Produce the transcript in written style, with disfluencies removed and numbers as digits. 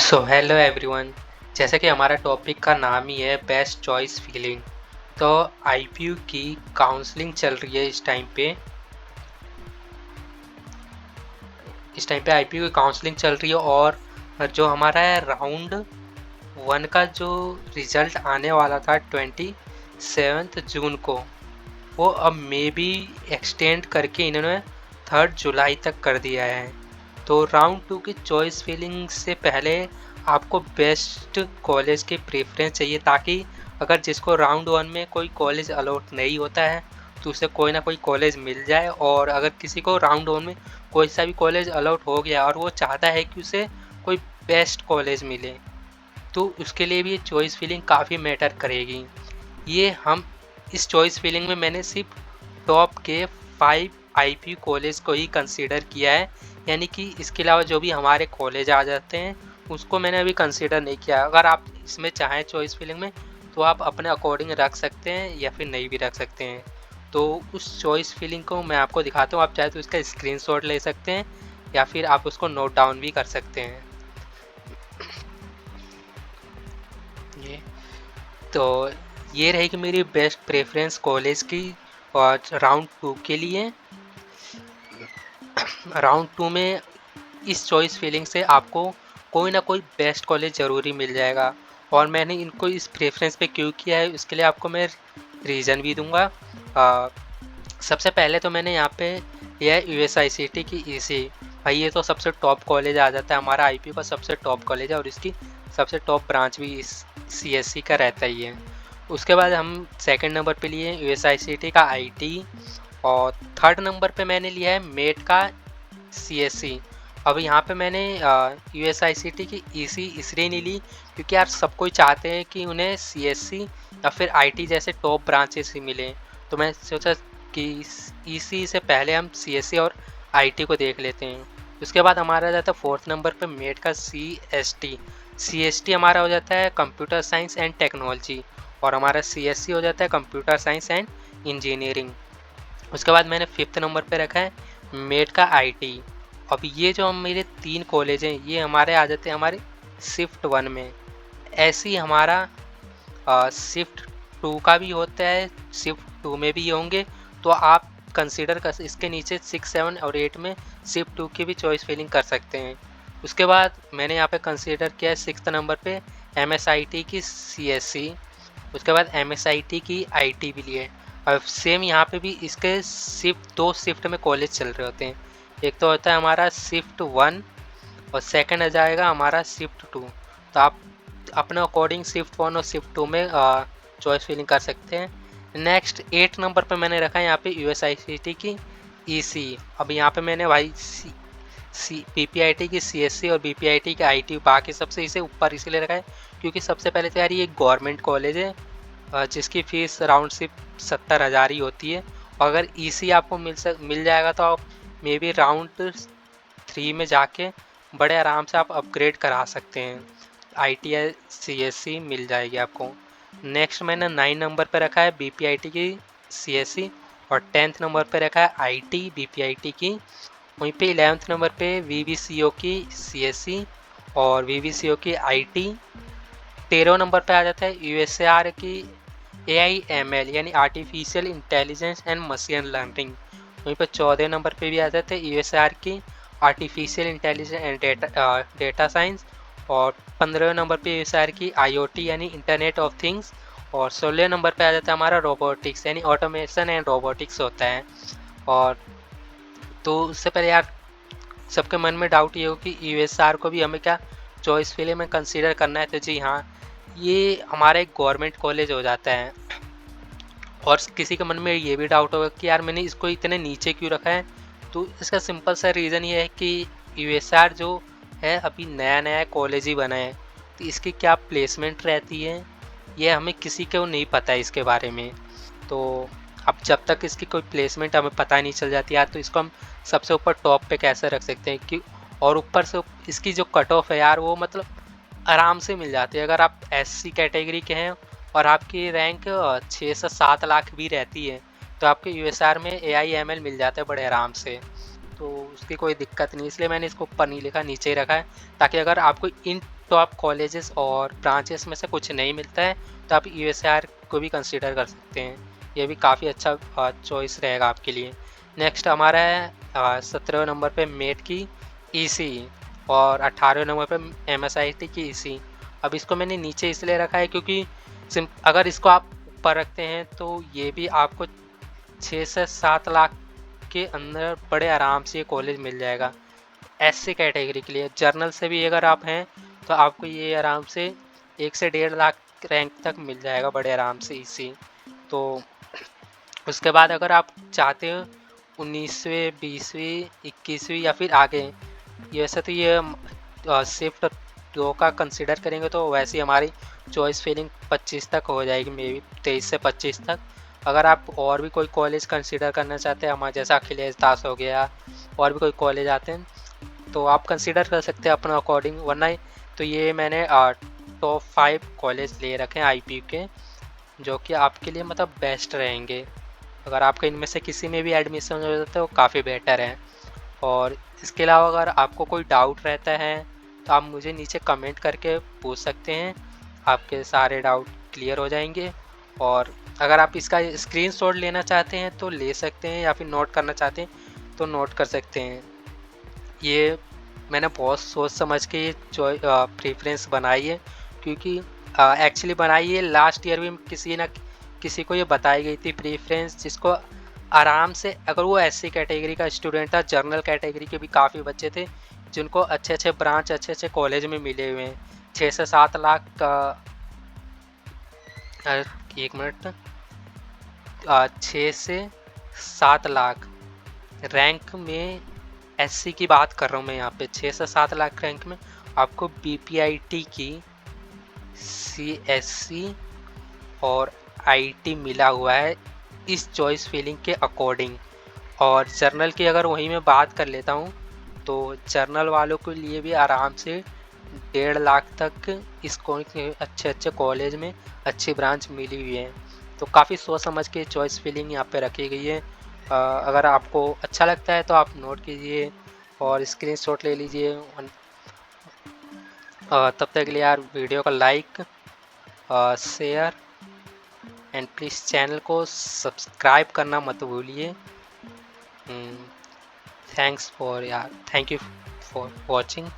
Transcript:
So hello everyone. जैसे कि हमारा टॉपिक का नाम ही है बेस्ट चॉइस फीलिंग। तो आईपीयू की काउंसलिंग चल रही है इस टाइम पे आईपीयू की काउंसलिंग चल रही है। और जो हमारा है राउंड 1 का जो रिज़ल्ट आने वाला था 27 जून को, वो अब मे बी एक्सटेंड करके इन्होंने 3 जुलाई तक कर दिया है। तो राउंड 2 की चॉइस फिलिंग से पहले आपको बेस्ट कॉलेज की प्रेफरेंस चाहिए, ताकि अगर जिसको राउंड 1 में कोई कॉलेज अलॉट नहीं होता है तो उसे कोई ना कोई कॉलेज मिल जाए। और अगर किसी को राउंड 1 में कोई सा भी कॉलेज अलॉट हो गया और वो चाहता है कि उसे कोई बेस्ट कॉलेज मिले, तो उसके लिए भी ये चॉइस फिलिंग काफ़ी मैटर करेगी। ये हम इस चॉइस फिलिंग में मैंने सिर्फ टॉप के 5 आईपीयू कॉलेज को ही कंसीडर किया है, यानी कि इसके अलावा जो भी हमारे कॉलेज आ जाते हैं उसको मैंने अभी कंसीडर नहीं किया। अगर आप इसमें चाहें चॉइस फिलिंग में तो आप अपने अकॉर्डिंग रख सकते हैं या फिर नहीं भी रख सकते हैं। तो उस चॉइस फिलिंग को मैं आपको दिखाता हूँ, आप चाहे तो इसका स्क्रीनशॉट ले सकते हैं या फिर आप उसको नोट डाउन भी कर सकते हैं। ये तो ये रहेगी मेरी बेस्ट प्रेफरेंस कॉलेज की। और राउंड 2 के लिए, राउंड 2 में इस चॉइस फीलिंग से आपको कोई ना कोई बेस्ट कॉलेज ज़रूरी मिल जाएगा। और मैंने इनको इस प्रेफरेंस पे क्यों किया है उसके लिए आपको मैं रीज़न भी दूंगा। सबसे पहले तो मैंने यहाँ पे यह है यूएसआईसीटी की ईसी। भाई ये तो सबसे टॉप कॉलेज आ जाता है, हमारा आईपीयू का सबसे टॉप कॉलेज है और इसकी सबसे टॉप ब्रांच भी इस सीएससी का रहता ही है। उसके बाद हम सेकंड नंबर पे लिए यूएसआईसीटी का आईटी। और थर्ड नंबर पे मैंने लिया है मेट का सीएससी। अब यहाँ पे मैंने यूएसआईसीटी की ईसी इसलिए नहीं ली क्योंकि यार सब कोई चाहते हैं कि उन्हें सीएससी या फिर आईटी जैसे टॉप ब्रांचेस ही मिले। तो मैं सोचा कि ईसी से पहले हम सीएससी और आईटी को देख लेते हैं। उसके बाद हमारा जाता है फोर्थ नंबर पे मेट का सीएसटी हमारा हो जाता है कंप्यूटर साइंस एंड टेक्नोलॉजी। और हमारा सीएससी हो जाता है कंप्यूटर साइंस एंड इंजीनियरिंग। उसके बाद मैंने फिफ्थ नंबर पे रखा है मेट का आईटी। अब ये जो हम मेरे 3 कॉलेज हैं ये हमारे आ जाते हैं हमारे शिफ्ट 1 में। ऐसे ही हमारा शिफ्ट 2 का भी होता है, शिफ्ट 2 में भी होंगे। तो आप कंसीडर कर इसके नीचे 6, 7 और 8 में शिफ्ट 2 की भी चॉइस फिलिंग कर सकते हैं। उसके बाद मैंने यहाँ पे कंसीडर किया है 6th नंबर पे एमएसआईटी की सीएससी। उसके बाद एमएसआईटी की आईटी भी लिए। अब सेम यहाँ पे भी इसके शिफ्ट 2 शिफ्ट में कॉलेज चल रहे होते हैं। एक तो होता है हमारा शिफ्ट 1 और सेकंड आ जाएगा हमारा शिफ्ट 2। तो आप अपने अकॉर्डिंग शिफ्ट 1 और शिफ्ट 2 में चॉइस फिलिंग कर सकते हैं। नेक्स्ट 8 नंबर पे मैंने रखा है यहाँ पे यूएसआईसीटी की ईसी। अब यहाँ पे मैंने भाई बीपीआईटी की सीएससी और बीपीआईटी की आईटी बाकी सबसे इसे ऊपर इसलिए रखा है क्योंकि सबसे पहले तो यार ये गवर्नमेंट कॉलेज है जिसकी फ़ीस अराउंड सिर्फ 70,000 ही होती है। और अगर ईसी आपको मिल जाएगा तो आप मे बी राउंड 3 में जाके बड़े आराम से आप अपग्रेड करा सकते हैं। आईटीआई सीएससी मिल जाएगी आपको। नेक्स्ट मैंने 9 नंबर पे रखा है बीपीआईटी की सीएससी। और 10th नंबर पे रखा है आईटी बीपीआईटी की। वहीं पे 11th नंबर पे वीवीसीओ की सीएससी और वीवीसीओ की आईटी। 13 नंबर पे आ जाता है यूएसआर की एआईएमएल यानी artificial intelligence and machine learning. वहीं पर 14 नंबर पे भी आ जाते हैं यूएसआर की artificial intelligence and data science. और 15 नंबर पे यूएसआर की आईओटी यानी इंटरनेट ऑफ थिंग्स। और 16 नंबर पे आ जाता है हमारा रोबोटिक्स यानी ऑटोमेशन एंड रोबोटिक्स होता है। और तो उससे पहले यार सबके मन में डाउट ये हो कि यूएसआर को भी हमें क्या चॉइस फिलिंग में कंसीडर करना है। तो जी हाँ, ये हमारा एक गवर्नमेंट कॉलेज हो जाता है। और किसी के मन में ये भी डाउट होगा कि यार मैंने इसको इतने नीचे क्यों रखा है। तो इसका सिंपल सा रीज़न ये है कि यूएसआर जो है अभी नया नया कॉलेज ही बना है, तो इसकी क्या प्लेसमेंट रहती है ये हमें किसी को नहीं पता है इसके बारे में। तो अब जब तक इसकी कोई प्लेसमेंट हमें पता नहीं चल जाती यार, तो इसको हम सबसे ऊपर टॉप पे कैसे रख सकते हैं कि। और ऊपर से इसकी जो कट ऑफ है यार वो मतलब आराम से मिल जाती है। अगर आप एससी कैटेगरी के हैं और आपकी रैंक 6 से 7 लाख भी रहती है तो आपके यूएसआर में एआईएमएल मिल जाता है बड़े आराम से। तो उसकी कोई दिक्कत नहीं, इसलिए मैंने इसको ऊपर नहीं लिखा, नीचे ही रखा है, ताकि अगर आपको इन टॉप कॉलेजेस और ब्रांचेस में से कुछ नहीं मिलता है तो आप यूएसआर को भी कंसिडर कर सकते हैं। ये भी काफ़ी अच्छा चॉइस रहेगा आपके लिए। नेक्स्ट हमारा है 17वें नंबर पे मेट की ईसी और 18वें नंबर पे एमएसआईटी की ईसी। अब इसको मैंने नीचे इसलिए रखा है क्योंकि अगर इसको आप ऊपर रखते हैं तो ये भी आपको 6 से 7 लाख के अंदर बड़े आराम से ये कॉलेज मिल जाएगा। एससी कैटेगरी के लिए जर्नल से भी अगर आप हैं तो आपको ये आराम से 1 से 1.5 लाख रैंक तक मिल जाएगा बड़े आराम से इसी। तो उसके बाद अगर आप चाहते हो 19वीं 20वीं 21वीं या फिर आगे, ये वैसे तो ये शिफ्ट 2 का कंसिडर करेंगे तो वैसे ही हमारी चॉइस फिलिंग 25 तक हो जाएगी, मे बी 23 से 25 तक। अगर आप और भी कोई कॉलेज कंसिडर करना चाहते हैं हमारे जैसा अखिलेश दास हो गया, और भी कोई कॉलेज आते हैं तो आप कंसिडर कर सकते हैं अपना अकॉर्डिंग। वरना तो ये मैंने टॉप 5 कॉलेज ले रखे हैं आईपी के, जो कि आपके लिए मतलब बेस्ट रहेंगे। अगर आपका इनमें से किसी में भी एडमिशन हो जाता है वो काफ़ी बेटर है। और इसके अलावा अगर आपको कोई डाउट रहता है तो आप मुझे नीचे कमेंट करके पूछ सकते हैं, आपके सारे डाउट क्लियर हो जाएंगे। और अगर आप इसका स्क्रीनशॉट लेना चाहते हैं तो ले सकते हैं, या फिर नोट करना चाहते हैं तो नोट कर सकते हैं। ये मैंने बहुत सोच समझ के ये प्रेफरेंस बनाई है, क्योंकि एक्चुअली बनाई है लास्ट ईयर भी किसी ना किसी को ये बताई गई थी प्रेफरेंस, जिसको आराम से अगर वो एससी कैटेगरी का स्टूडेंट था, जनरल कैटेगरी के भी काफ़ी बच्चे थे जिनको अच्छे अच्छे ब्रांच अच्छे अच्छे कॉलेज में मिले हुए हैं। 6 से 7 लाख का 1 मिनट 6 से 7 लाख रैंक में एससी की बात कर रहा हूँ मैं यहाँ पे। 6 से 7 लाख रैंक में आपको बीपीआईटी की सीएससी और आईटी मिला हुआ है इस चॉइस फिलिंग के अकॉर्डिंग। और जर्नल की अगर वहीं मैं बात कर लेता हूँ तो जर्नल वालों के लिए भी आराम से 1.5 लाख तक इसको अच्छे अच्छे कॉलेज में अच्छी ब्रांच मिली हुई है। तो काफ़ी सोच समझ के चॉइस फिलिंग यहाँ पे रखी गई है। अगर आपको अच्छा लगता है तो आप नोट कीजिए और स्क्रीनशॉट ले लीजिए। तब तक के लिए यार वीडियो को like share and please channel को सब्सक्राइब करना मत भूलिए। थैंक्स फॉर यार, थैंक यू फॉर वॉचिंग।